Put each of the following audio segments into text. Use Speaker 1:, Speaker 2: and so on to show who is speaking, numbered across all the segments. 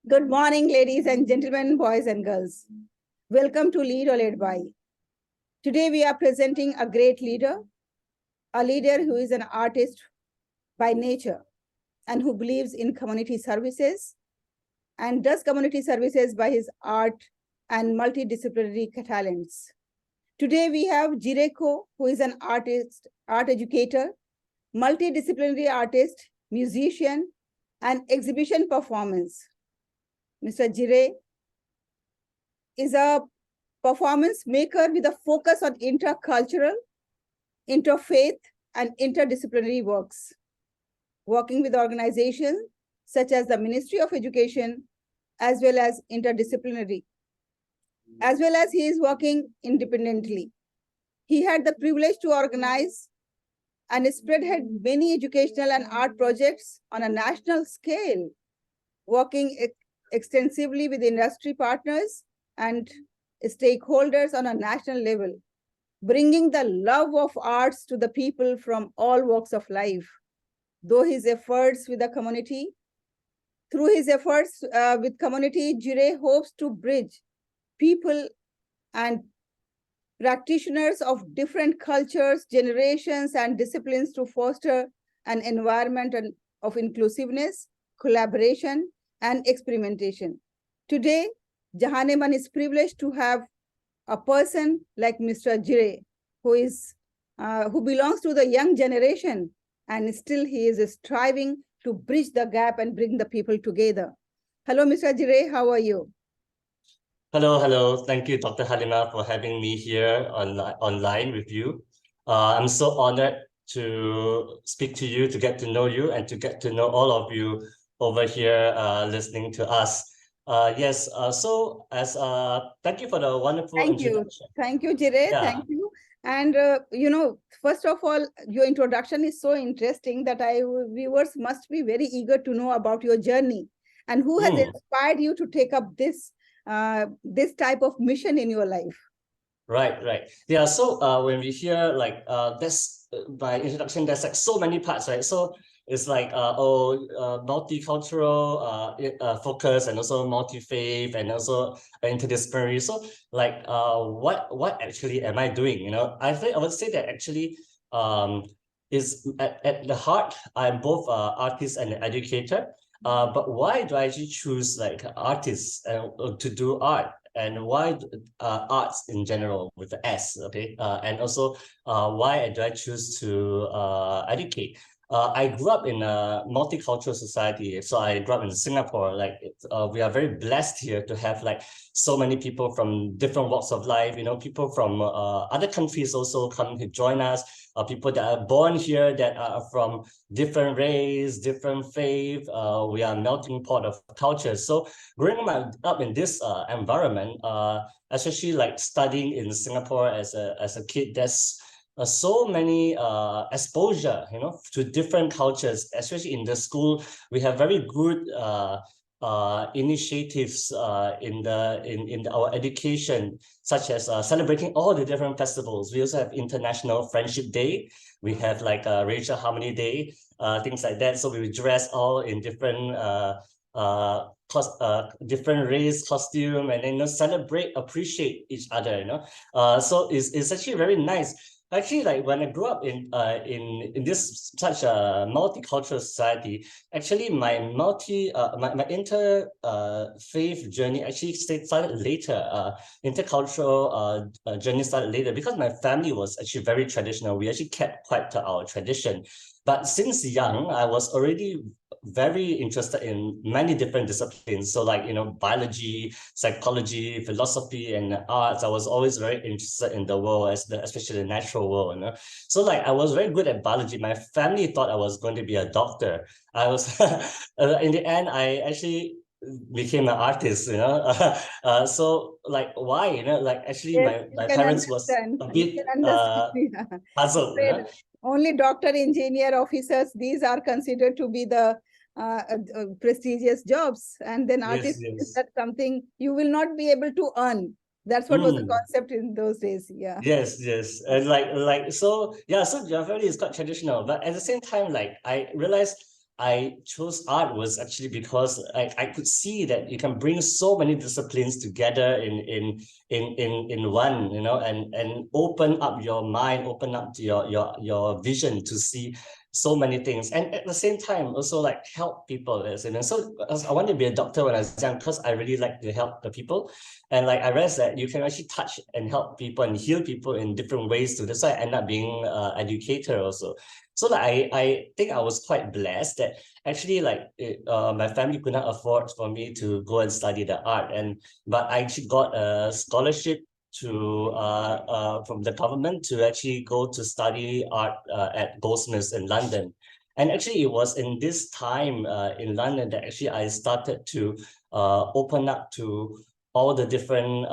Speaker 1: Good morning, ladies and gentlemen, boys and girls. Welcome to Lead or Led By. Today we are presenting a great leader, a leader who is an artist by nature and who believes in community services and does community services by his art and multidisciplinary talents. Today we have Jireh Koh, who is an artist, art educator, multidisciplinary artist, musician, and exhibition performance. Mr. Jireh is a performance maker with a focus on intercultural, interfaith, and interdisciplinary works, working with organizations such as the Ministry of Education, as well as interdisciplinary, as well as he is working independently. He had the privilege to organize and spearhead many educational and art projects on a national scale, working extensively with industry partners and stakeholders on a national level, bringing the love of arts to the people from all walks of life. Through his efforts with community, Jireh hopes to bridge people and practitioners of different cultures, generations, and disciplines to foster an environment of inclusiveness, collaboration, and experimentation. Today, JAHAN-E is privileged to have a person like Mr. Jireh, who belongs to the young generation, and still he is striving to bridge the gap and bring the people together. Hello, Mr. Jireh, how are you?
Speaker 2: Hello. Thank you, Dr. Halima, for having me here online with you. I'm so honored to speak to you, to get to know you, and to get to know all of you over here listening to us. Thank you for the wonderful introduction.
Speaker 1: Thank you, Jireh. Yeah. Thank you. And, first of all, your introduction is so interesting that viewers must be very eager to know about your journey and who has inspired you to take up this type of mission in your life.
Speaker 2: Right. Yeah, so when we hear like this by introduction, there's like so many parts, right? So it's like multicultural focus, and also multi-faith, and also interdisciplinary. So like what actually am I doing? You know, I would say that actually is at the heart, I'm both artist and an educator. But why do I actually choose like artists to do art? And why arts in general with the S, okay? And also why do I choose to educate? I grew up in a multicultural society. So I grew up in Singapore. Like we are very blessed here to have like so many people from different walks of life. You know, people from other countries also come to join us. People that are born here that are from different race, different faith. We are a melting pot of cultures. So growing up in this environment, especially like studying in Singapore as a kid, there's so many exposure, you know, to different cultures. Especially in the school, we have very good initiatives in our education, such as celebrating all the different festivals. We also have International Friendship Day. We have like Racial Harmony Day, things like that. So we dress all in different different race costume, and then celebrate, appreciate each other. You know, so it's actually very nice. Actually, like when I grew up in this such a multicultural society, actually my inter faith journey actually started later. Intercultural journey started later because my family was actually very traditional. We actually kept quite to our tradition. But since young, I was already very interested in many different disciplines. So like, you know, biology, psychology, philosophy, and arts. I was always very interested in the world, especially the natural world. You know? So like I was very good at biology. My family thought I was going to be a doctor. I was, in the end, I actually became an artist, you know. So like why, you know, like actually my parents was a bit puzzled. You know?
Speaker 1: Only doctor, engineer, officers, these are considered to be the prestigious jobs, and then artists, yes. That's something you will not be able to earn. That's what was the concept in those days. Yeah.
Speaker 2: Yes. And so your family is quite traditional, but at the same time, like I realized I chose art was actually because I could see that you can bring so many disciplines together in one, you know, and open up your mind, open up to your vision to see so many things, and at the same time also like help people, as you know. So I wanted to be a doctor when I was young because I really like to help the people, and like I realized that you can actually touch and help people and heal people in different ways too. That's why I ended up being an educator also. So like I think I was quite blessed that actually like my family could not afford for me to go and study the art, but I actually got a scholarship to from the government to actually go to study art at Goldsmiths in London. And actually, it was in this time in London that actually I started to open up to all the different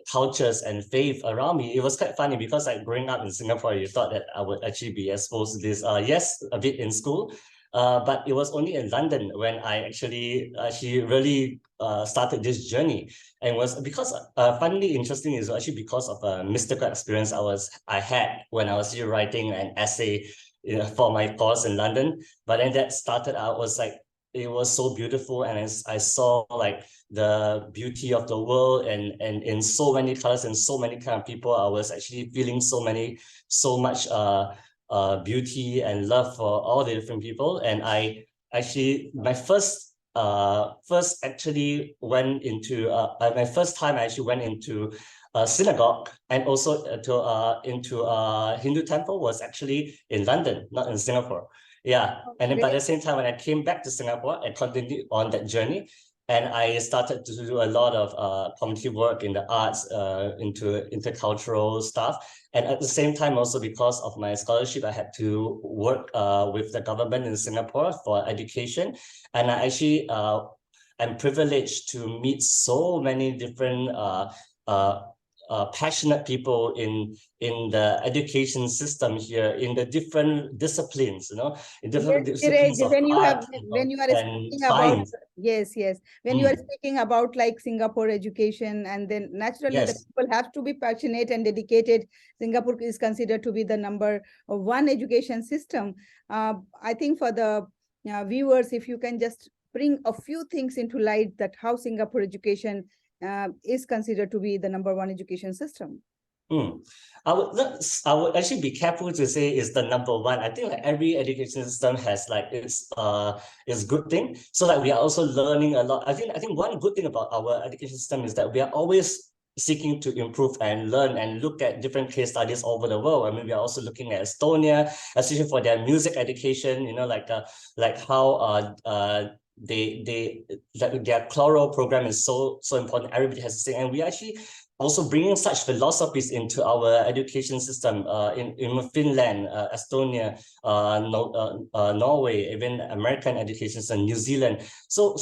Speaker 2: cultures and faith around me. It was quite funny because like growing up in Singapore, you thought that I would actually be exposed to this, yes, a bit in school, but it was only in London when I actually really started this journey. And was because funnily interesting is actually because of a mystical experience I had when I was writing an essay, you know, for my course in London. But then that started out was like it was so beautiful, and I saw like the beauty of the world and in so many colors and so many kind of people. I was actually feeling so much beauty and love for all the different people. And I actually my first actually went into my first time I actually went into a synagogue and also into a Hindu temple was actually in London, not in Singapore. Yeah, and then by the same time when I came back to Singapore, I continued on that journey, and I started to do a lot of community work in the arts, into intercultural stuff. And at the same time, also because of my scholarship, I had to work with the government in Singapore for education. And I actually am privileged to meet so many different passionate people in the education system here, in the different disciplines, you know, in different disciplines of art,
Speaker 1: when you are
Speaker 2: and
Speaker 1: speaking about,
Speaker 2: science.
Speaker 1: yes, when you are speaking about like Singapore education, and then naturally the
Speaker 2: Yes.
Speaker 1: people have to be passionate and dedicated. Singapore is considered to be the number one education system. I think for the viewers, if you can just bring a few things into light that how Singapore education is considered to be the number one education system.
Speaker 2: I would actually be careful to say it's the number one. I think like every education system has like its good thing. So like we are also learning a lot. I think one good thing about our education system is that we are always seeking to improve and learn and look at different case studies all over the world. I mean, we are also looking at Estonia, especially for their music education, you know, like how their choral program is so important. Everybody has to sing, and we actually also bringing such philosophies into our education system in Finland, Estonia, Norway, even American education system, New Zealand. So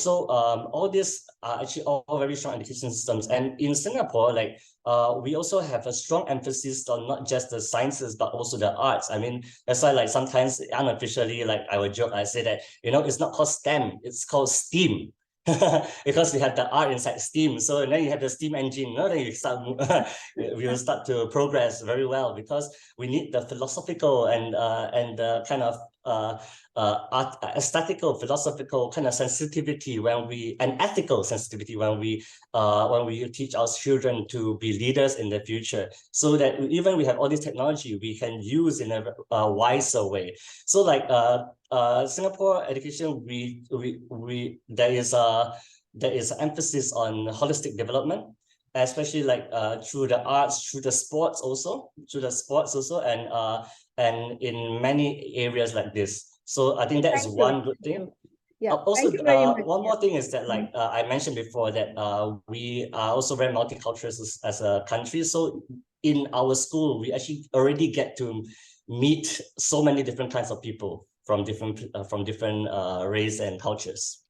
Speaker 2: all these are actually all very strong education systems. And in Singapore, like we also have a strong emphasis on not just the sciences but also the arts. I mean, that's why like sometimes unofficially, like I would joke, I say that, you know, it's not called STEM, it's called STEAM. Because we have the art inside Steam, so then you have the Steam engine. You know, then you start, we will start to progress very well because we need the philosophical and the kind of art, aesthetical, philosophical kind of sensitivity and ethical sensitivity when we teach our children to be leaders in the future, so that even we have all this technology we can use in a wiser way. So like Singapore education, there is an emphasis on holistic development, especially like through the arts, through the sports also, and in many areas like this. So I think that is one good thing.
Speaker 1: Yeah,
Speaker 2: Also,
Speaker 1: thank you very much.
Speaker 2: one more thing is that, like I mentioned before, that we are also very multicultural as a country. So in our school, we actually already get to meet so many different kinds of people from different race and cultures.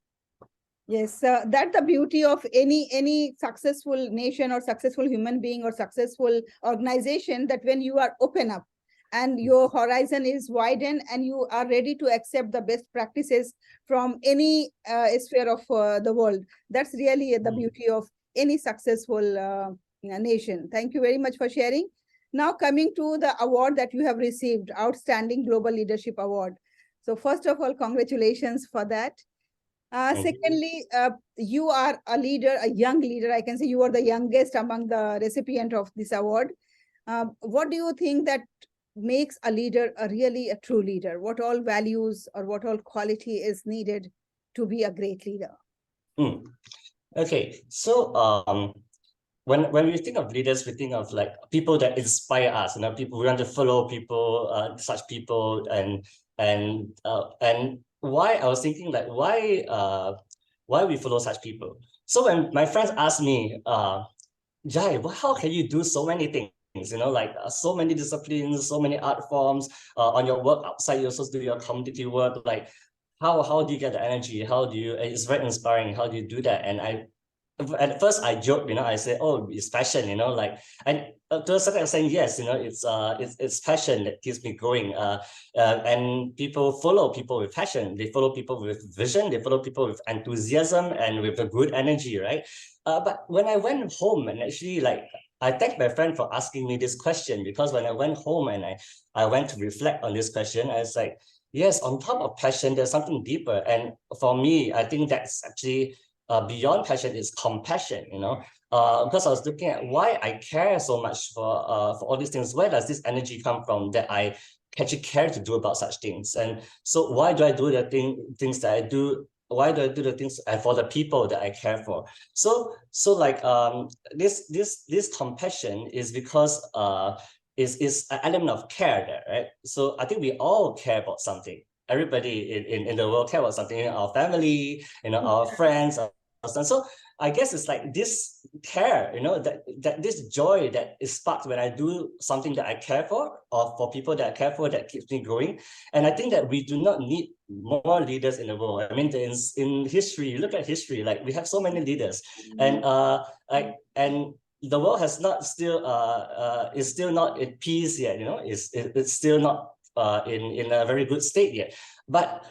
Speaker 1: Yes, that's the beauty of any successful nation or successful human being or successful organization, that when you are open up and your horizon is widened and you are ready to accept the best practices from any sphere of the world. That's really the beauty of any successful nation. Thank you very much for sharing. Now coming to the award that you have received, Outstanding Global Leadership Award. So first of all, congratulations for that.
Speaker 2: Thank you.
Speaker 1: Secondly, you are a leader, a young leader. I can say you are the youngest among the recipient of this award. What do you think that makes a leader really a true leader? What all values or what all quality is needed to be a great leader?
Speaker 2: Okay, so when we think of leaders, we think of like people that inspire us. You know, people we want to follow people, such people, and why I was thinking like why we follow such people. So when my friends ask me, Jai, how can you do so many things? You know, like so many disciplines, so many art forms. On your work outside, you also do your community work. Like, how do you get the energy? How do you? It's very inspiring. How do you do that? And at first I joke, you know, I say, oh, it's passion, you know, like, and to a certain extent, yes, you know, it's passion that keeps me going. And people follow people with passion. They follow people with vision. They follow people with enthusiasm and with a good energy, right? But when I went home and actually like, I thank my friend for asking me this question, because when I went home and I went to reflect on this question, I was like, yes, on top of passion, there's something deeper. And for me, I think that's actually beyond passion is compassion, you know, because I was looking at why I care so much for all these things. Where does this energy come from that I actually care to do about such things? And so why do I do the things that I do? Why do I do the things for the people that I care for? So like this compassion is because is an element of care there, right? So I think we all care about something. Everybody in the world care about something, our family, you know, our friends, so I guess it's like this care, you know, that this joy that is sparked when I do something that I care for, or for people that I care for, that keeps me going. And I think that we do not need more leaders in the world. I mean, in history, look at history, like we have so many leaders, and and the world has not still is still not at peace yet, you know, it's still not in a very good state yet. But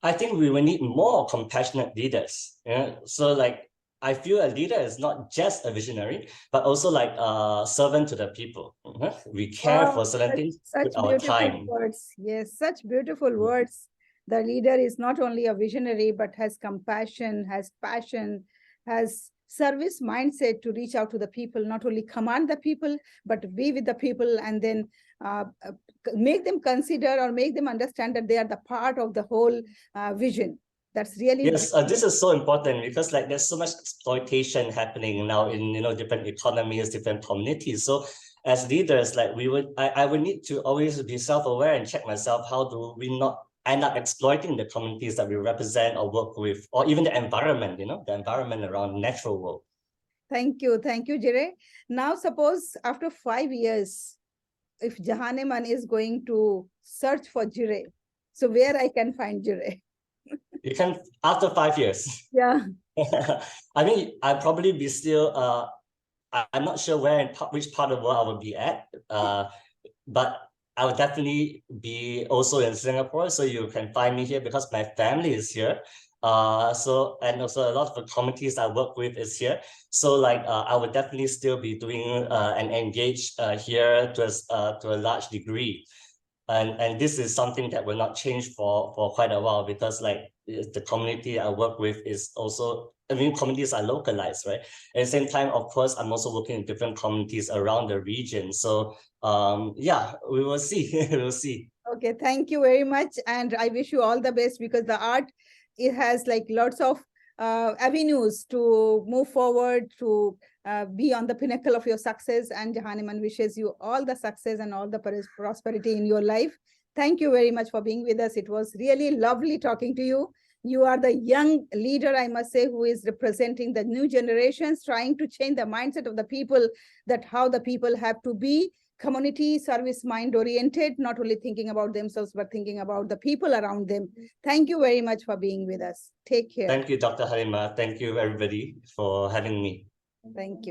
Speaker 2: I think we will need more compassionate leaders. You know? So like, I feel a leader is not just a visionary, but also like a servant to the people. We care for certain things with our time.
Speaker 1: Words. Yes, such beautiful words. The leader is not only a visionary, but has compassion, has passion, has service mindset to reach out to the people, not only command the people, but be with the people, and then make them consider or make them understand that they are the part of the whole vision. That's really
Speaker 2: yes. This is so important, because like there's so much exploitation happening now in, you know, different economies, different communities. So as leaders, like I would need to always be self-aware and check myself. How do we not end up exploiting the communities that we represent or work with, or even the environment, you know, the environment around the natural world.
Speaker 1: Thank you, Jireh. Now, suppose after 5 years, if JAHAN-E is going to search for Jireh, so where I can find Jireh?
Speaker 2: You can, after 5 years.
Speaker 1: Yeah.
Speaker 2: I mean, I'd probably be still, I'm not sure which part of the world I would be at, but I would definitely be also in Singapore. So you can find me here because my family is here. So, and also a lot of the communities I work with is here. So like, I would definitely still be doing and engaged here to a large degree. And this is something that will not change for quite a while, because like the community I work with is also, I mean, communities are localized, right? At the same time, of course, I'm also working in different communities around the region. So yeah, we will see. We will see. Okay,
Speaker 1: thank you very much. And I wish you all the best, because the art, it has like lots of avenues to move forward, to be on the pinnacle of your success. And JAHAN-E wishes you all the success and all the prosperity in your life. Thank you very much for being with us. It was really lovely talking to you. You are the young leader, I must say, who is representing the new generations, trying to change the mindset of the people, that how the people have to be community service mind oriented, not only thinking about themselves, but thinking about the people around them. Thank you very much for being with us. Take care.
Speaker 2: Thank you, Dr. Halima. Thank you, everybody, for having me.
Speaker 1: Thank you.